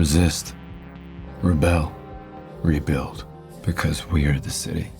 resist, rebel, rebuild, because we are the city.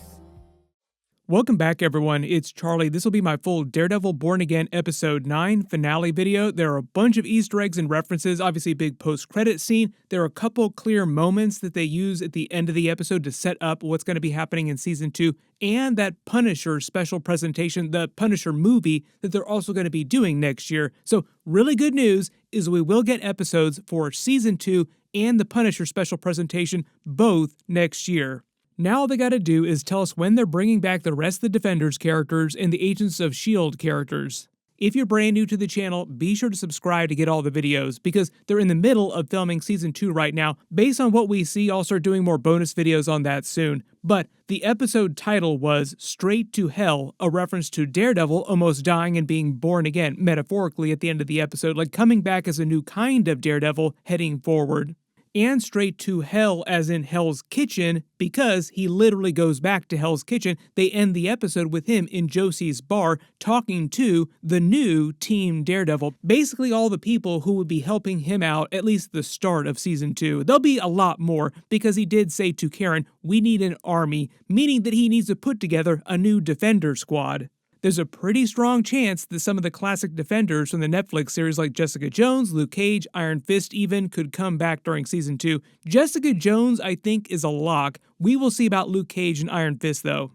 Welcome back, everyone. It's Charlie. This will be my full Daredevil Born Again Episode 9 finale video. There are a bunch of Easter eggs and references, obviously a big post-credit scene. There are a couple clear moments that they use at the end of the episode to set up what's going to be happening in Season 2, and that Punisher special presentation, the Punisher movie, that they're also going to be doing next year. So really good news is we will get episodes for Season 2 and the Punisher special presentation both next year. Now all they gotta do is tell us when they're bringing back the rest of the Defenders characters and the Agents of S.H.I.E.L.D. characters. If you're brand new to the channel, be sure to subscribe to get all the videos, because they're in the middle of filming Season 2 right now. Based on what we see, I'll start doing more bonus videos on that soon. But the episode title was Straight to Hell, a reference to Daredevil almost dying and being born again, metaphorically at the end of the episode, like coming back as a new kind of Daredevil heading forward. And Straight to Hell as in Hell's Kitchen, because he literally goes back to Hell's Kitchen. They end the episode with him in Josie's bar talking to the new Team Daredevil, basically all the people who would be helping him out at least the start of Season 2. There'll be a lot more, because he did say to Karen, we need an army, meaning that he needs to put together a new Defender squad. There's a pretty strong chance that some of the classic Defenders from the Netflix series like Jessica Jones, Luke Cage, Iron Fist even could come back during Season 2. Jessica Jones, I think, is a lock. We will see about Luke Cage and Iron Fist, though.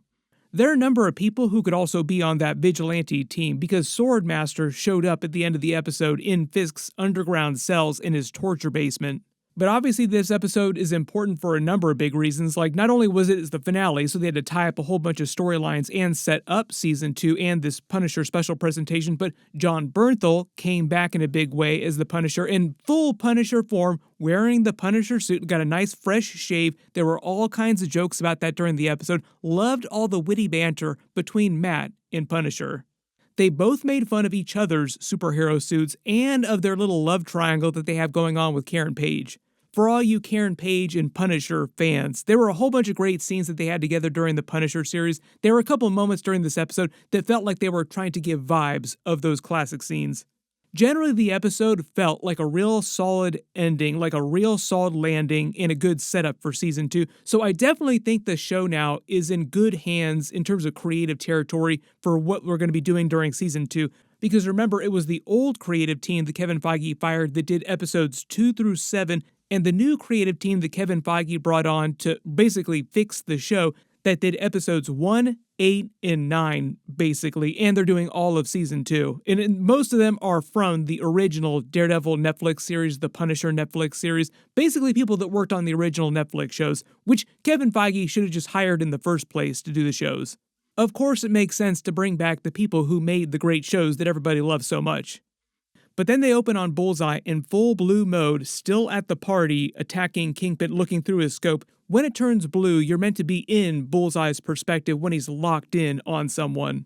There are a number of people who could also be on that vigilante team, because Swordmaster showed up at the end of the episode in Fisk's underground cells in his torture basement. But obviously this episode is important for a number of big reasons, like not only was it the finale, so they had to tie up a whole bunch of storylines and set up Season 2 and this Punisher special presentation, but Jon Bernthal came back in a big way as the Punisher in full Punisher form, wearing the Punisher suit, got a nice fresh shave. There were all kinds of jokes about that during the episode. Loved all the witty banter between Matt and Punisher. They both made fun of each other's superhero suits and of their little love triangle that they have going on with Karen Page. For all you Karen Page and Punisher fans, there were a whole bunch of great scenes that they had together during the Punisher series. There were a couple of moments during this episode that felt like they were trying to give vibes of those classic scenes. Generally, the episode felt like a real solid ending, like a real solid landing and a good setup for Season 2. So I definitely think the show now is in good hands in terms of creative territory for what we're going to be doing during Season 2. Because remember, it was the old creative team that Kevin Feige fired that did episodes 2 through 7, and the new creative team that Kevin Feige brought on to basically fix the show that did episodes 1, 8, and 9, basically, and they're doing all of Season 2. And most of them are from the original Daredevil Netflix series, the Punisher Netflix series, basically people that worked on the original Netflix shows, which Kevin Feige should have just hired in the first place to do the shows. Of course, it makes sense to bring back the people who made the great shows that everybody loves so much. But then they open on Bullseye in full blue mode, still at the party, attacking Kingpin, looking through his scope. When it turns blue, you're meant to be in Bullseye's perspective when he's locked in on someone.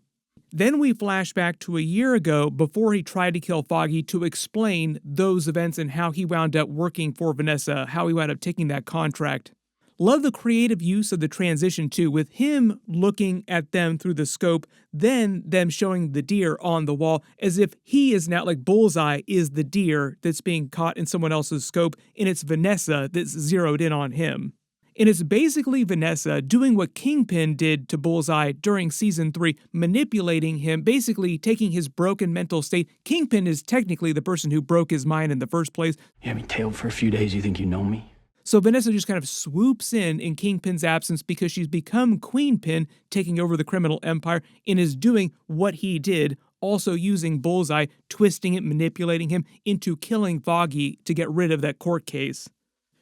Then we flash back to a year ago before he tried to kill Foggy to explain those events and how he wound up working for Vanessa, how he wound up taking that contract. Love the creative use of the transition too, with him looking at them through the scope, then them showing the deer on the wall as if he is now, like Bullseye is the deer that's being caught in someone else's scope, and it's Vanessa that's zeroed in on him. And it's basically Vanessa doing what Kingpin did to Bullseye during Season 3, manipulating him, basically taking his broken mental state. Kingpin is technically the person who broke his mind in the first place. You had me tailed for a few days, you think you know me? So Vanessa just kind of swoops in Kingpin's absence because she's become Queenpin, taking over the criminal empire, and is doing what he did, also using Bullseye, twisting it, manipulating him into killing Foggy to get rid of that court case.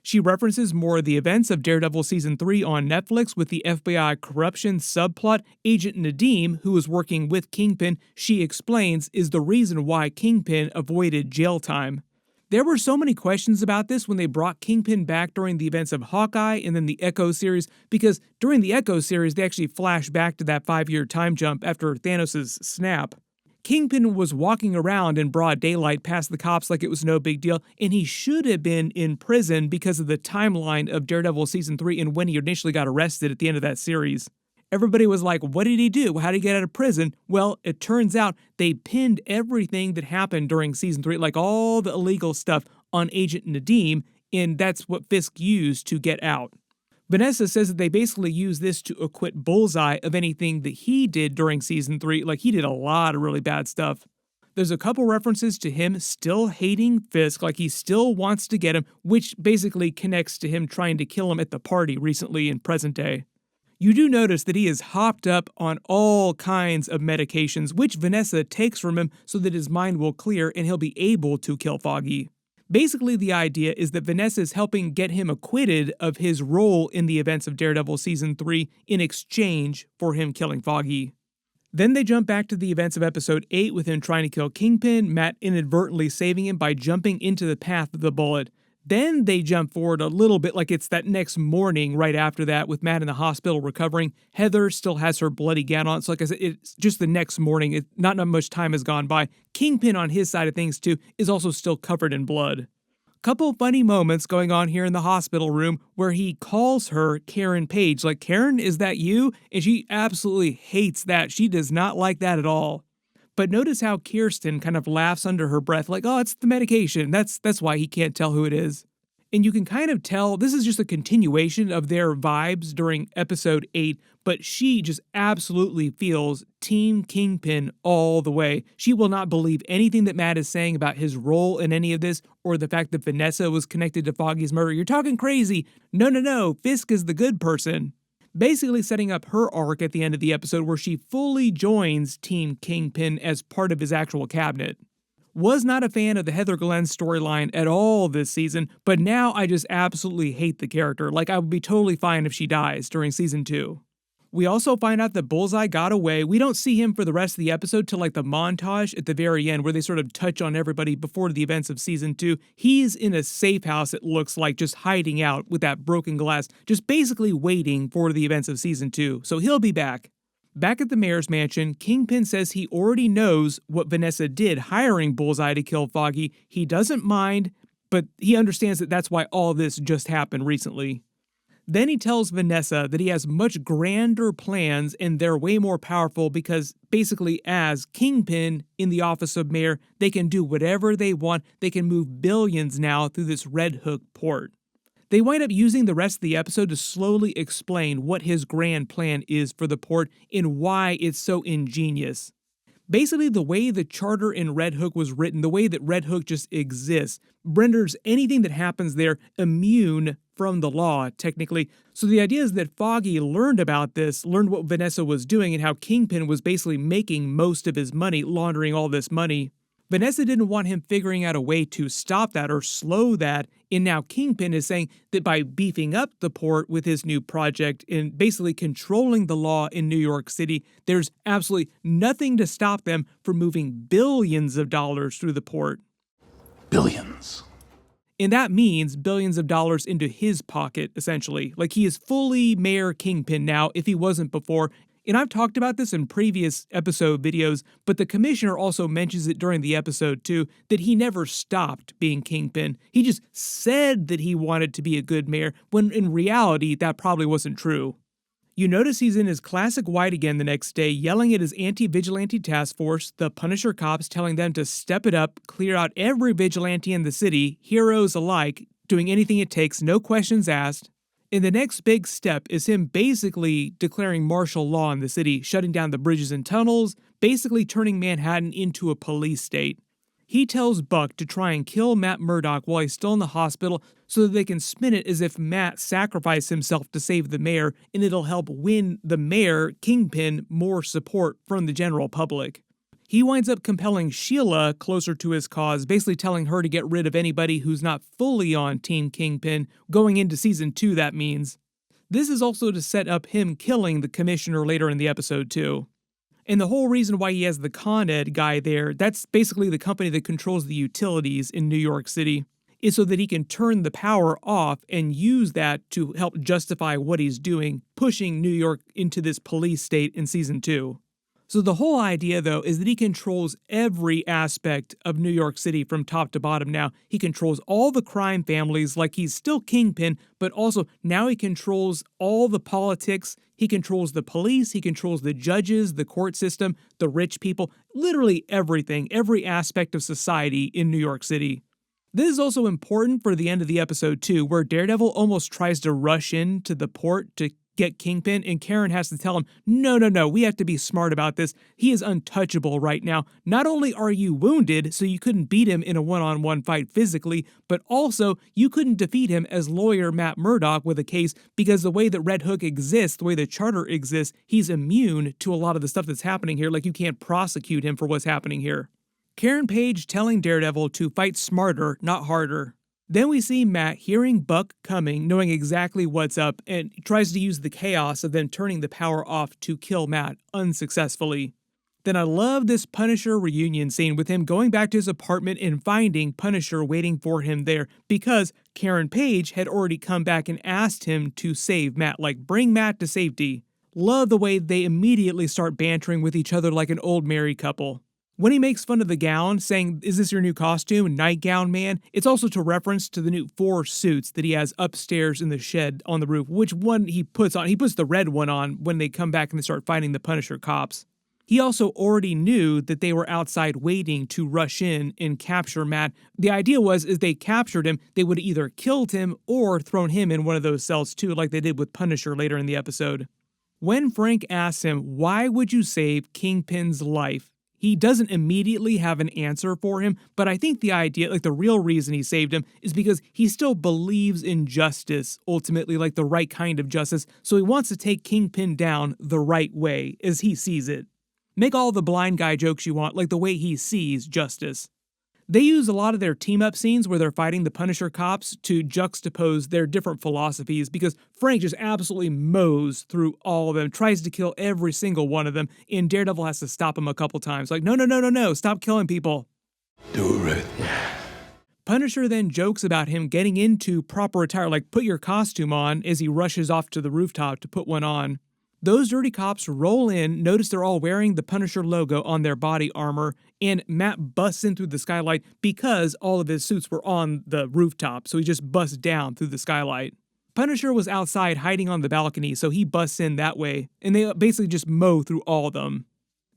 She references more of the events of Daredevil Season 3 on Netflix with the FBI corruption subplot. Agent Nadeem, who was working with Kingpin, she explains is the reason why Kingpin avoided jail time. There were so many questions about this when they brought Kingpin back during the events of Hawkeye and then the Echo series, because during the Echo series, they actually flash back to that 5-year time jump after Thanos' snap. Kingpin was walking around in broad daylight past the cops like it was no big deal, and he should have been in prison because of the timeline of Daredevil Season 3 and when he initially got arrested at the end of that series. Everybody was like, what did he do? How did he get out of prison? Well, it turns out they pinned everything that happened during Season 3, like all the illegal stuff, on Agent Nadeem, and that's what Fisk used to get out. Vanessa says that they basically use this to acquit Bullseye of anything that he did during season 3, like he did a lot of really bad stuff. There's a couple references to him still hating Fisk, like he still wants to get him, which basically connects to him trying to kill him at the party recently in present day. You do notice that he is hopped up on all kinds of medications, which Vanessa takes from him so that his mind will clear and he'll be able to kill Foggy. Basically, the idea is that Vanessa is helping get him acquitted of his role in the events of Daredevil Season 3 in exchange for him killing Foggy. Then they jump back to the events of Episode 8 with him trying to kill Kingpin, Matt inadvertently saving him by jumping into the path of the bullet. Then they jump forward a little bit, like it's that next morning right after that with Matt in the hospital recovering. Heather still has her bloody gown on, so like I said, it's just the next morning. Not much time has gone by. Kingpin on his side of things too is also still covered in blood. Couple funny moments going on here in the hospital room where he calls her Karen Page, like, Karen, is that you? And she absolutely hates that. She does not like that at all. But notice how Kirsten kind of laughs under her breath, like, oh, it's the medication. That's why he can't tell who it is. And you can kind of tell this is just a continuation of their vibes during episode 8, but she just absolutely feels Team Kingpin all the way. She will not believe anything that Matt is saying about his role in any of this, or the fact that Vanessa was connected to Foggy's murder. You're talking crazy. No, Fisk is the good person. Basically setting up her arc at the end of the episode where she fully joins Team Kingpin as part of his actual cabinet. Was not a fan of the Heather Glenn storyline at all this season, but now I just absolutely hate the character. Like, I would be totally fine if she dies during season 2. We also find out that Bullseye got away. We don't see him for the rest of the episode till like the montage at the very end where they sort of touch on everybody before the events of season 2. He's in a safe house, it looks like, just hiding out with that broken glass, just basically waiting for the events of season 2. So he'll be back. Back at the mayor's mansion, Kingpin says he already knows what Vanessa did hiring Bullseye to kill Foggy. He doesn't mind, but he understands that that's why all this just happened recently. Then he tells Vanessa that he has much grander plans and they're way more powerful because basically as Kingpin in the office of mayor, they can do whatever they want. They can move billions now through this Red Hook port. They wind up using the rest of the episode to slowly explain what his grand plan is for the port and why it's so ingenious. Basically, the way the charter in Red Hook was written, the way that Red Hook just exists, renders anything that happens there immune from the law, technically. So the idea is that Foggy learned about this, learned what Vanessa was doing, and how Kingpin was basically making most of his money, laundering all this money. Vanessa didn't want him figuring out a way to stop that or slow that, and now Kingpin is saying that by beefing up the port with his new project and basically controlling the law in New York City, there's absolutely nothing to stop them from moving billions of dollars through the port. Billions. And that means billions of dollars into his pocket, essentially. Like, he is fully Mayor Kingpin now, if he wasn't before. And I've talked about this in previous episode videos, but the commissioner also mentions it during the episode too, that he never stopped being Kingpin. He just said that he wanted to be a good mayor, when in reality, that probably wasn't true. You notice he's in his classic white again the next day, yelling at his anti-vigilante task force, the Punisher cops, telling them to step it up, clear out every vigilante in the city, heroes alike, doing anything it takes, no questions asked. And the next big step is him basically declaring martial law in the city, shutting down the bridges and tunnels, basically turning Manhattan into a police state. He tells Buck to try and kill Matt Murdock while he's still in the hospital so that they can spin it as if Matt sacrificed himself to save the mayor, and it'll help win the mayor, Kingpin, more support from the general public. He winds up compelling Sheila closer to his cause, basically telling her to get rid of anybody who's not fully on Team Kingpin, going into season 2, that means. This is also to set up him killing the commissioner later in the episode too. And the whole reason why he has the Con Ed guy there, that's basically the company that controls the utilities in New York City, is so that he can turn the power off and use that to help justify what he's doing, pushing New York into this police state in season 2. So the whole idea, though, is that he controls every aspect of New York City from top to bottom now. He controls all the crime families, like he's still Kingpin, but also now he controls all the politics. He controls the police, he controls the judges, the court system, the rich people, literally everything, every aspect of society in New York City. This is also important for the end of the episode too, where Daredevil almost tries to rush into the port to get Kingpin, and Karen has to tell him, no, we have to be smart about this. He is untouchable right now. Not only are you wounded, so you couldn't beat him in a one-on-one fight physically, but also you couldn't defeat him as lawyer Matt Murdock with a case, because the way that Red Hook exists, the way the Charter exists, he's immune to a lot of the stuff that's happening here, like you can't prosecute him for what's happening here. Karen Page telling Daredevil to fight smarter, not harder. Then we see Matt hearing Buck coming, knowing exactly what's up, and tries to use the chaos of them turning the power off to kill Matt unsuccessfully. Then I love this Punisher reunion scene with him going back to his apartment and finding Punisher waiting for him there, because Karen Page had already come back and asked him to save Matt, like bring Matt to safety. Love the way they immediately start bantering with each other like an old married couple. When he makes fun of the gown, saying, "Is this your new costume, nightgown man?" It's also to reference to the new 4 suits that he has upstairs in the shed on the roof, which one he puts on. He puts the red one on when they come back and they start fighting the Punisher cops. He also already knew that they were outside waiting to rush in and capture Matt. The idea was, if they captured him, they would have either killed him or thrown him in one of those cells too, like they did with Punisher later in the episode. When Frank asks him, why would you save Kingpin's life? He doesn't immediately have an answer for him, but I think the idea, like the real reason he saved him, is because he still believes in justice, ultimately, like the right kind of justice, so he wants to take Kingpin down the right way, as he sees it. Make all the blind guy jokes you want, like the way he sees justice. They use a lot of their team-up scenes where they're fighting the Punisher cops to juxtapose their different philosophies, because Frank just absolutely mows through all of them, tries to kill every single one of them, and Daredevil has to stop him a couple times. Like, no, stop killing people. Do it right. Punisher then jokes about him getting into proper attire, like put your costume on, as he rushes off to the rooftop to put one on. Those dirty cops roll in, notice they're all wearing the Punisher logo on their body armor, and Matt busts in through the skylight because all of his suits were on the rooftop, so he just busts down through the skylight. Punisher was outside hiding on the balcony, so he busts in that way, and they basically just mow through all of them.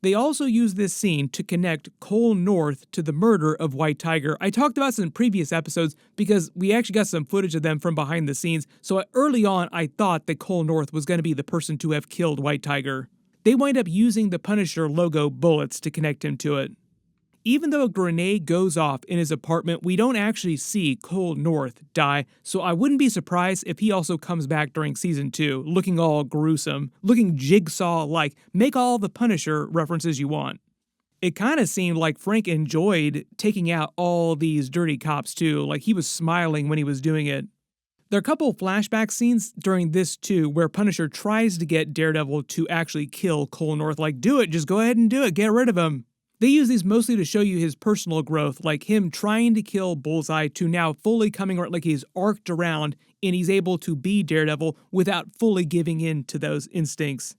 They also use this scene to connect Cole North to the murder of White Tiger. I talked about this in previous episodes because we actually got some footage of them from behind the scenes, so early on I thought that Cole North was going to be the person to have killed White Tiger. They wind up using the Punisher logo bullets to connect him to it. Even though a grenade goes off in his apartment, we don't actually see Cole North die, so I wouldn't be surprised if he also comes back during Season 2, looking all gruesome, looking Jigsaw-like. Make all the Punisher references you want. It kind of seemed like Frank enjoyed taking out all these dirty cops too, like he was smiling when he was doing it. There are a couple flashback scenes during this too, where Punisher tries to get Daredevil to actually kill Cole North, like, do it, just go ahead and do it, get rid of him. They use these mostly to show you his personal growth, like him trying to kill Bullseye to now fully coming around, like he's arced around and he's able to be Daredevil without fully giving in to those instincts.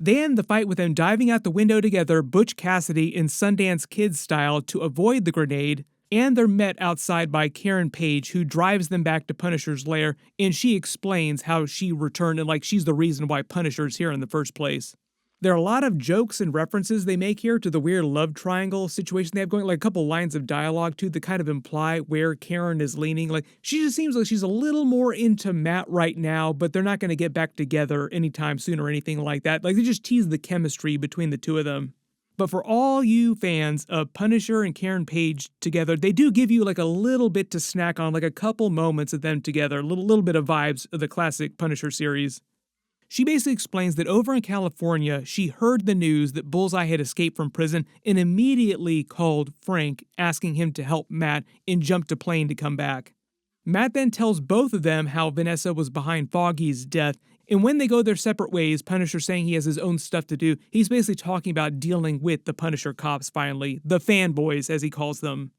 Then the fight with them diving out the window together, Butch Cassidy in Sundance Kid style to avoid the grenade, and they're met outside by Karen Page, who drives them back to Punisher's lair, and she explains how she returned and like she's the reason why Punisher's here in the first place. There are a lot of jokes and references they make here to the weird love triangle situation they have going, like a couple lines of dialogue too that kind of imply where Karen is leaning. Like, she just seems like she's a little more into Matt right now, but they're not going to get back together anytime soon or anything like that. Like, they just tease the chemistry between the two of them. But for all you fans of Punisher and Karen Page together, they do give you like a little bit to snack on, like a couple moments of them together, a little bit of vibes of the classic Punisher series. She basically explains that over in California, she heard the news that Bullseye had escaped from prison and immediately called Frank, asking him to help Matt and jumped a plane to come back. Matt then tells both of them how Vanessa was behind Foggy's death, and when they go their separate ways, Punisher saying he has his own stuff to do, he's basically talking about dealing with the Punisher cops finally, the fanboys as he calls them.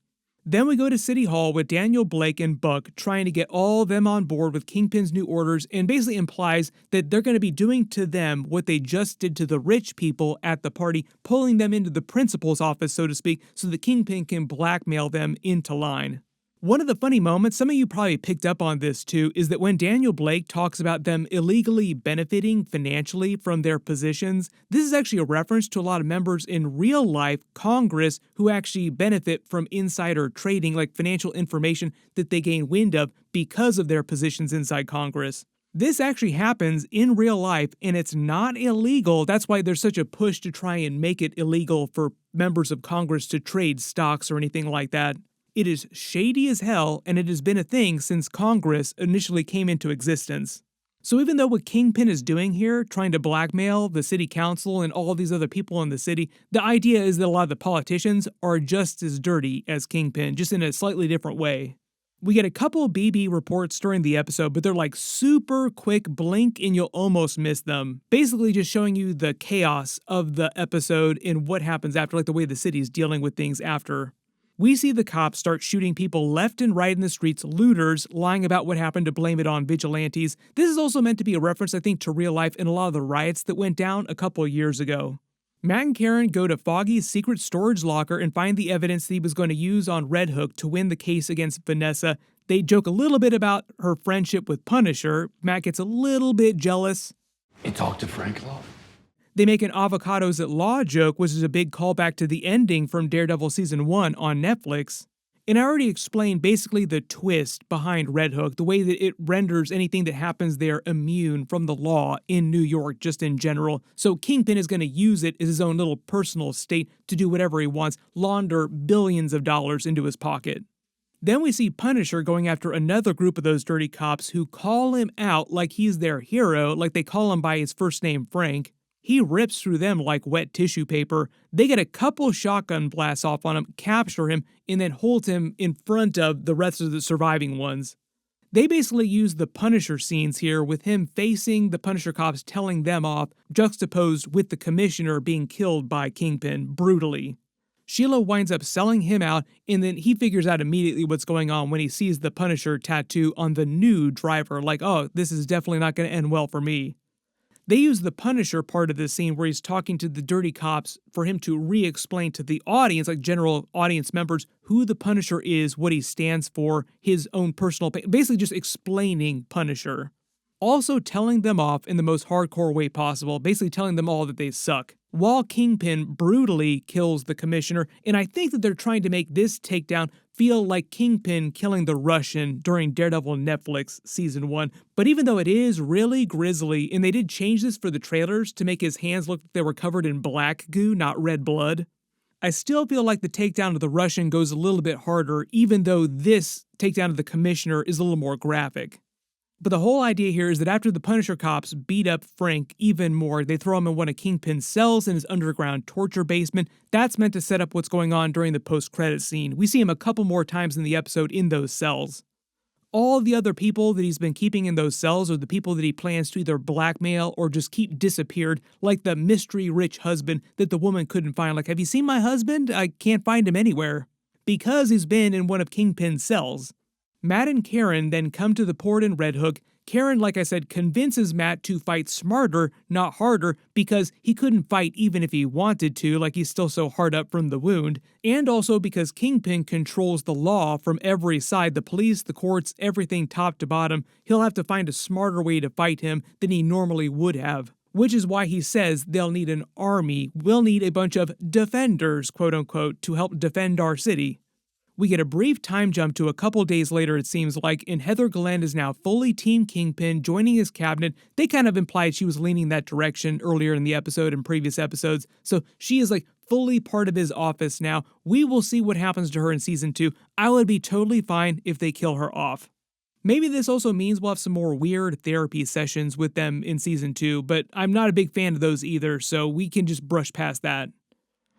Then we go to City Hall with Daniel Blake and Buck trying to get all of them on board with Kingpin's new orders, and basically implies that they're going to be doing to them what they just did to the rich people at the party, pulling them into the principal's office, so to speak, so the Kingpin can blackmail them into line. One of the funny moments, some of you probably picked up on this too, is that when Daniel Blake talks about them illegally benefiting financially from their positions, this is actually a reference to a lot of members in real life Congress who actually benefit from insider trading, like financial information that they gain wind of because of their positions inside Congress. This actually happens in real life, and it's not illegal. That's why there's such a push to try and make it illegal for members of Congress to trade stocks or anything like that. It is shady as hell, and it has been a thing since Congress initially came into existence. So even though what Kingpin is doing here, trying to blackmail the city council and all these other people in the city, the idea is that a lot of the politicians are just as dirty as Kingpin, just in a slightly different way. We get a couple of BB reports during the episode, but they're like super quick, blink and you'll almost miss them. Basically just showing you the chaos of the episode and what happens after, like the way the city's dealing with things after. We see the cops start shooting people left and right in the streets, looters, lying about what happened to blame it on vigilantes. This is also meant to be a reference, I think, to real life and a lot of the riots that went down a couple of years ago. Matt and Karen go to Foggy's secret storage locker and find the evidence that he was going to use on Red Hook to win the case against Vanessa. They joke a little bit about her friendship with Punisher. Matt gets a little bit jealous. You talked to Frank Law? They make an avocados at law joke, which is a big callback to the ending from Daredevil Season 1 on Netflix. And I already explained basically the twist behind Red Hook, the way that it renders anything that happens there immune from the law in New York just in general. So Kingpin is going to use it as his own little personal state to do whatever he wants, launder billions of dollars into his pocket. Then we see Punisher going after another group of those dirty cops who call him out like he's their hero, like they call him by his first name, Frank. He rips through them like wet tissue paper. They get a couple shotgun blasts off on him, capture him, and then hold him in front of the rest of the surviving ones. They basically use the Punisher scenes here with him facing the Punisher cops telling them off, juxtaposed with the Commissioner being killed by Kingpin brutally. Sheila winds up selling him out, and then he figures out immediately what's going on when he sees the Punisher tattoo on the new driver, like, oh, this is definitely not going to end well for me. They use the Punisher part of this scene where he's talking to the dirty cops for him to re-explain to the audience, like general audience members, who the Punisher is, what he stands for, his own personal, basically just explaining Punisher. Also telling them off in the most hardcore way possible, basically telling them all that they suck, while Kingpin brutally kills the Commissioner, and I think that they're trying to make this takedown feel like Kingpin killing the Russian during Daredevil Netflix Season 1, but even though it is really grisly, and they did change this for the trailers to make his hands look like they were covered in black goo, not red blood, I still feel like the takedown of the Russian goes a little bit harder, even though this takedown of the Commissioner is a little more graphic. But the whole idea here is that after the Punisher cops beat up Frank even more, they throw him in one of Kingpin's cells in his underground torture basement. That's meant to set up what's going on during the post-credits scene. We see him a couple more times in the episode in those cells. All the other people that he's been keeping in those cells are the people that he plans to either blackmail or just keep disappeared, like the mystery rich husband that the woman couldn't find. Like, have you seen my husband? I can't find him anywhere. Because he's been in one of Kingpin's cells. Matt and Karen then come to the port in Red Hook. Karen, like I said, convinces Matt to fight smarter, not harder, because he couldn't fight even if he wanted to, like he's still so hard up from the wound, and also because Kingpin controls the law from every side, the police, the courts, everything top to bottom. He'll have to find a smarter way to fight him than he normally would have. Which is why he says they'll need an army. We'll need a bunch of defenders, quote unquote, to help defend our city. We get a brief time jump to a couple days later, it seems like, and Heather Glenn is now fully Team Kingpin, joining his cabinet. They kind of implied she was leaning that direction earlier in the episode and previous episodes, so she is like fully part of his office now. We will see what happens to her in Season 2. I would be totally fine if they kill her off. Maybe this also means we'll have some more weird therapy sessions with them in Season 2, but I'm not a big fan of those either, so we can just brush past that.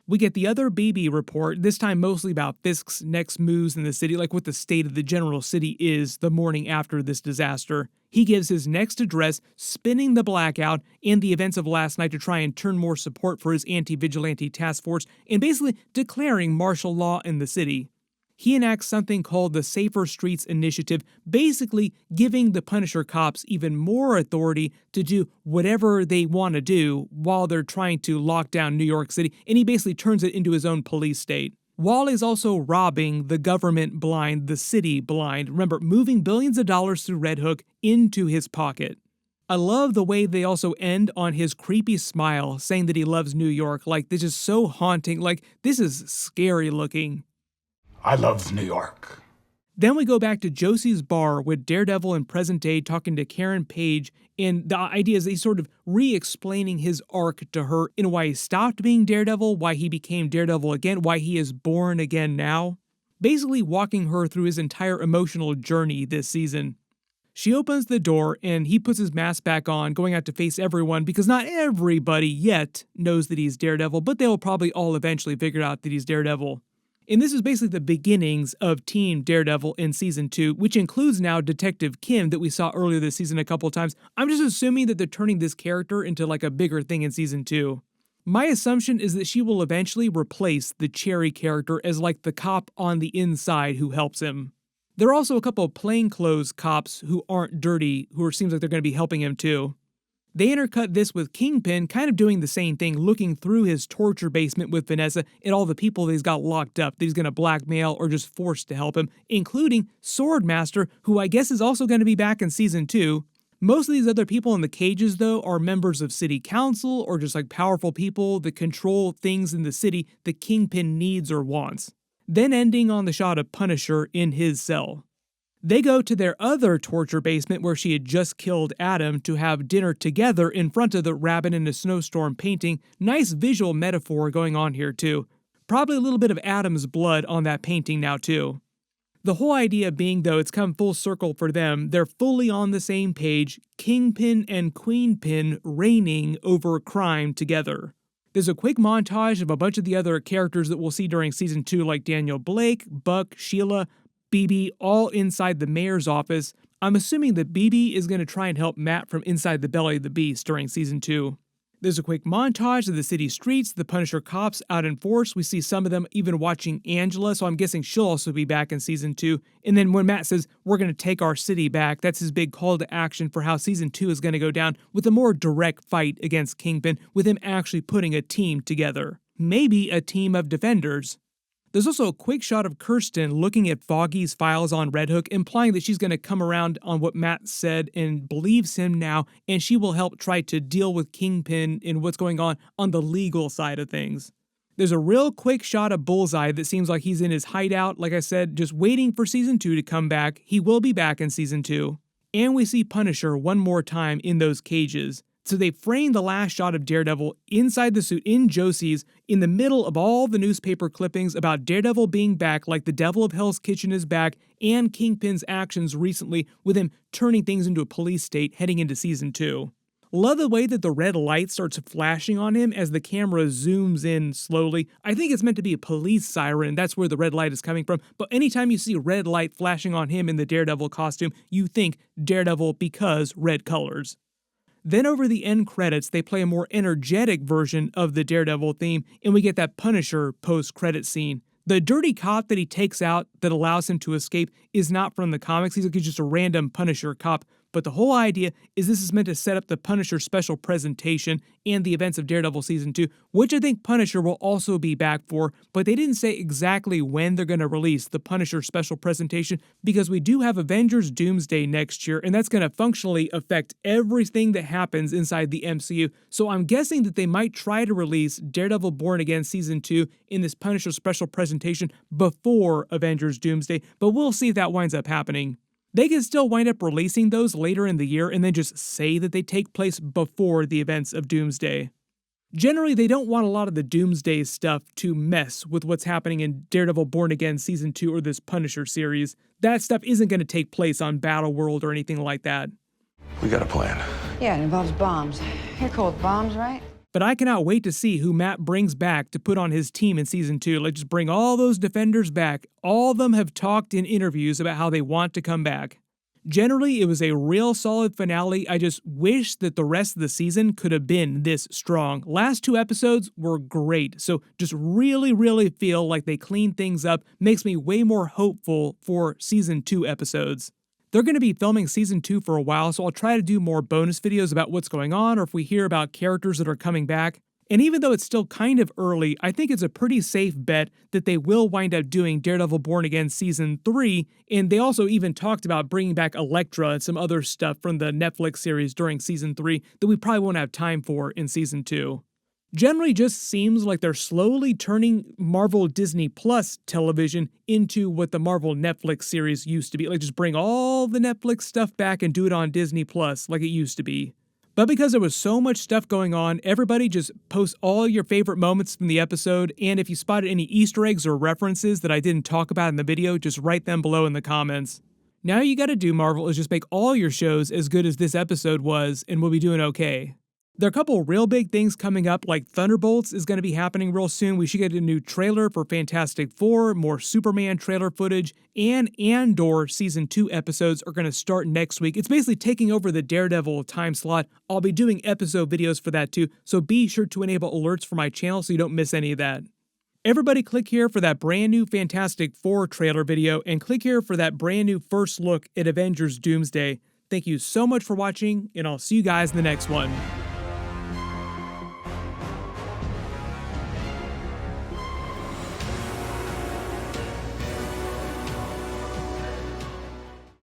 We get the other BB report, this time mostly about Fisk's next moves in the city, like what the state of the general city is the morning after this disaster. He gives his next address, spinning the blackout and the events of last night to try and turn more support for his anti-vigilante task force, and basically declaring martial law in the city. He enacts something called the Safer Streets Initiative, basically giving the Punisher cops even more authority to do whatever they want to do while they're trying to lock down New York City, and he basically turns it into his own police state. while he's also robbing the government blind, the city blind. Remember, moving billions of dollars through Red Hook into his pocket. I love the way they also end on his creepy smile, saying that he loves New York. Like, this is so haunting. Like, this is scary looking. I love New York. Then we go back to Josie's bar with Daredevil in present day talking to Karen Page, and the idea is he's sort of re-explaining his arc to her in why he stopped being Daredevil, why he became Daredevil again, why he is born again now. Basically walking her through his entire emotional journey this season. She opens the door and he puts his mask back on, going out to face everyone because not everybody yet knows that he's Daredevil, but they'll probably all eventually figure out that he's Daredevil. And this is basically the beginnings of Team Daredevil in Season 2, which includes now Detective Kim that we saw earlier this season a couple times. I'm just assuming that they're turning this character into like a bigger thing in Season 2. My assumption is that she will eventually replace the Cherry character as like the cop on the inside who helps him. There are also a couple of plainclothes cops who aren't dirty, who seems like they're going to be helping him too. They intercut this with Kingpin kind of doing the same thing, looking through his torture basement with Vanessa and all the people that he's got locked up that he's going to blackmail or just force to help him, including Swordmaster, who I guess is also going to be back in Season 2. Most of these other people in the cages, though, are members of city council or just like powerful people that control things in the city that Kingpin needs or wants. Then ending on the shot of Punisher in his cell. They go to their other torture basement where she had just killed Adam to have dinner together in front of the rabbit in a snowstorm painting. Nice visual metaphor going on here too. Probably a little bit of Adam's blood on that painting now too. The whole idea being, though, it's come full circle for them. They're fully on the same page, Kingpin and Queenpin reigning over crime together. There's a quick montage of a bunch of the other characters that we'll see during Season 2 like Daniel Blake, Buck, Sheila, BB, all inside the mayor's office. I'm assuming that BB is going to try and help Matt from inside the belly of the beast during Season 2. There's a quick montage of the city streets, the Punisher cops out in force. We see some of them even watching Angela, so I'm guessing she'll also be back in Season 2. And then when Matt says, we're going to take our city back, that's his big call to action for how Season 2 is going to go down with a more direct fight against Kingpin, with him actually putting a team together. Maybe a team of defenders. There's also a quick shot of Kirsten looking at Foggy's files on Red Hook, implying that she's going to come around on what Matt said and believes him now, and she will help try to deal with Kingpin and what's going on the legal side of things. There's a real quick shot of Bullseye that seems like he's in his hideout, like I said, just waiting for Season 2 to come back. He will be back in Season 2. And we see Punisher one more time in those cages. So they frame the last shot of Daredevil inside the suit in Josie's in the middle of all the newspaper clippings about Daredevil being back, like the Devil of Hell's Kitchen is back, and Kingpin's actions recently with him turning things into a police state heading into Season 2. Love the way that the red light starts flashing on him as the camera zooms in slowly. I think it's meant to be a police siren, that's where the red light is coming from, but anytime you see red light flashing on him in the Daredevil costume, you think Daredevil because red colors. Then over the end credits, they play a more energetic version of the Daredevil theme, and we get that Punisher post-credit scene. The dirty cop that he takes out that allows him to escape is not from the comics. He's just a random Punisher cop. But the whole idea is this is meant to set up the Punisher special presentation and the events of Daredevil Season 2, which I think Punisher will also be back for, but they didn't say exactly when they're going to release the Punisher special presentation because we do have Avengers Doomsday next year, and that's going to functionally affect everything that happens inside the MCU. So I'm guessing that they might try to release Daredevil Born Again Season 2 in this Punisher special presentation before Avengers Doomsday, but we'll see if that winds up happening. They can still wind up releasing those later in the year and then just say that they take place before the events of Doomsday. Generally, they don't want a lot of the Doomsday stuff to mess with what's happening in Daredevil Born Again Season 2 or this Punisher series. That stuff isn't going to take place on Battleworld or anything like that. We got a plan. Yeah, it involves bombs. You're cool with bombs, right? But I cannot wait to see who Matt brings back to put on his team in Season 2. Let's just bring all those defenders back. All of them have talked in interviews about how they want to come back. Generally, it was a real solid finale. I just wish that the rest of the season could have been this strong. Last 2 episodes were great, so just really feel like they cleaned things up. Makes me way more hopeful for Season 2 episodes. They're going to be filming Season 2 for a while, so I'll try to do more bonus videos about what's going on or if we hear about characters that are coming back. And even though it's still kind of early, I think it's a pretty safe bet that they will wind up doing Daredevil Born Again Season 3, and they also even talked about bringing back Elektra and some other stuff from the Netflix series during Season 3 that we probably won't have time for in Season 2. Generally just seems like they're slowly turning Marvel Disney Plus television into what the Marvel Netflix series used to be. Like, just bring all the Netflix stuff back and do it on Disney Plus like it used to be. But because there was so much stuff going on, everybody just post all your favorite moments from the episode, and if you spotted any Easter eggs or references that I didn't talk about in the video, just write them below in the comments. Now all you gotta do, Marvel, is just make all your shows as good as this episode was, and we'll be doing okay. There are a couple real big things coming up, like Thunderbolts is going to be happening real soon. We should get a new trailer for Fantastic Four, more Superman trailer footage, and Andor Season 2 episodes are going to start next week. It's basically taking over the Daredevil time slot. I'll be doing episode videos for that too, so be sure to enable alerts for my channel so you don't miss any of that. Everybody click here for that brand new Fantastic Four trailer video, and click here for that brand new first look at Avengers Doomsday. Thank you so much for watching, and I'll see you guys in the next one.